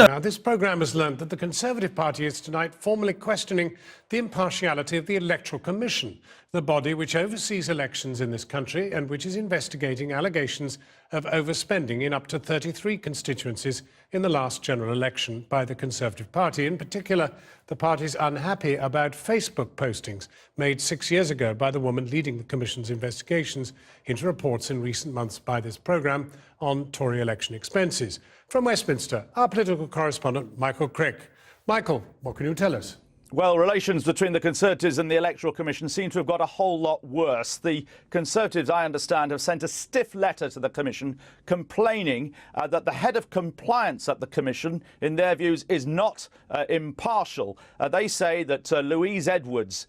Now, this programme has learned that the Conservative Party is tonight formally questioning the impartiality of the Electoral Commission, the body which oversees elections in this country and which is investigating allegations of overspending in up to 33 constituencies in the last general election by the Conservative Party. In particular, the party's unhappy about Facebook postings made 6 years ago by the woman leading the Commission's investigations into reports in recent months by this programme on Tory election expenses. From Westminster, our political correspondent, Michael Crick. Michael, what can you tell us? Well, relations between the Conservatives and the Electoral Commission seem to have got a whole lot worse. The Conservatives, I understand, have sent a stiff letter to the Commission complaining that the head of compliance at the Commission, in their views, is not impartial. They say that Louise Edwards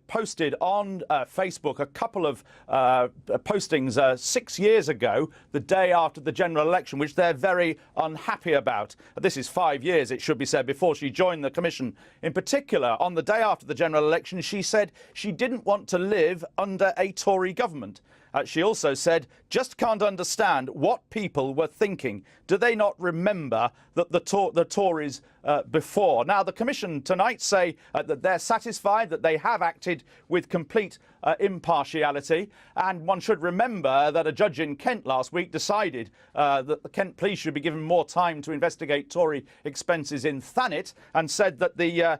posted on Facebook a couple of postings 6 years ago, the day after the general election, which they're very unhappy about. This is 5 years, it should be said, before she joined the Commission. In particular, on the day after the general election, she said she didn't want to live under a Tory government. She also said, just can't understand what people were thinking. Do they not remember that the Tories before? Now, the Commission tonight say that they're satisfied that they have acted with complete impartiality. And one should remember that a judge in Kent last week decided that the Kent police should be given more time to investigate Tory expenses in Thanet, and said that the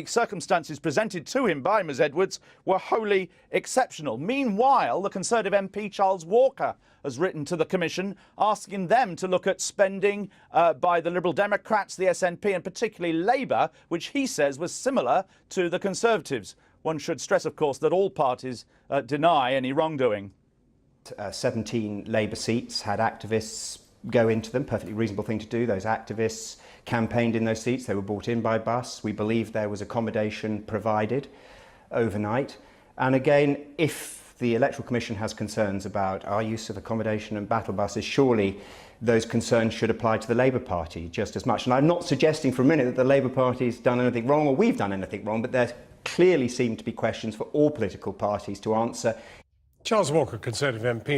circumstances presented to him by Ms Edwards were wholly exceptional. Meanwhile, the Conservative MP Charles Walker has written to the Commission asking them to look at spending by the Liberal Democrats, the SNP and particularly Labour, which he says was similar to the Conservatives. One should stress, of course, that all parties deny any wrongdoing. 17 Labour seats had activists go into them, perfectly reasonable thing to do. Those activists campaigned in those seats, they were brought in by bus. We believe there was accommodation provided overnight. And again, if the Electoral Commission has concerns about our use of accommodation and battle buses, surely those concerns should apply to the Labour Party just as much. And I'm not suggesting for a minute that the Labour Party's done anything wrong or we've done anything wrong, but there clearly seem to be questions for all political parties to answer. Charles Walker, Conservative MP.